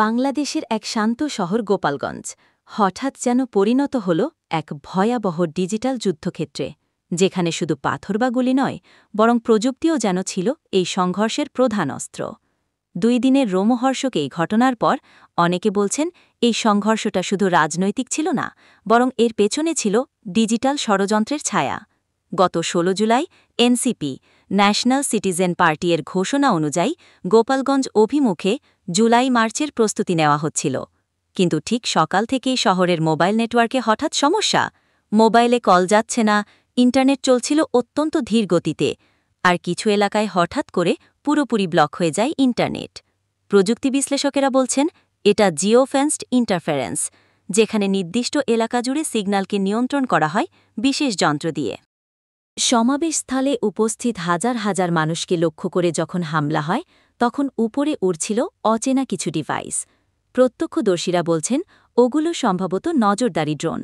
বাংলাদেশের এক শান্ত শহর গোপালগঞ্জ হঠাৎ যেন পরিণত হল এক ভয়াবহ ডিজিটাল যুদ্ধক্ষেত্রে, যেখানে শুধু পাথর বা গুলি নয়, বরং প্রযুক্তিও যেন ছিল এই সংঘর্ষের প্রধান অস্ত্র। 2 দিনের রোমহর্ষক এই ঘটনার পর অনেকে বলছেন এই সংঘর্ষটা শুধু রাজনৈতিক ছিল না, বরং এর পেছনে ছিল ডিজিটাল ষড়যন্ত্রের ছায়া। গত 16 July NCP national citizen party এর ঘোষণা অনুযায়ী গোপালগঞ্জ অভিমুখে জুলাই-মার্চের প্রস্তুতি নেওয়া হচ্ছিল। কিন্তু ঠিক সকাল থেকেই শহরের মোবাইল নেটওয়ার্কে হঠাৎ সমস্যা। মোবাইলে কল যাচ্ছে না, ইন্টারনেট চলছিল অত্যন্ত ধীর গতিতে, আর কিছু এলাকায় হঠাৎ করে পুরোপুরি ব্লক হয়ে যায় ইন্টারনেট। প্রযুক্তি বিশ্লেষকেরা বলছেন এটা জিওফেন্সড ইন্টারফারেন্স, যেখানে নির্দিষ্ট এলাকা জুড়ে সিগন্যালকে নিয়ন্ত্রণ করা হয় বিশেষ যন্ত্র দিয়ে। সমাবেশস্থলে উপস্থিত হাজার হাজার মানুষকে লক্ষ্য করে যখন হামলা হয়, তখন উপরে উড়ছিল অচেনা কিছু ডিভাইস। প্রত্যক্ষদর্শীরা বলছেন ওগুলো সম্ভবত নজরদারি ড্রোন।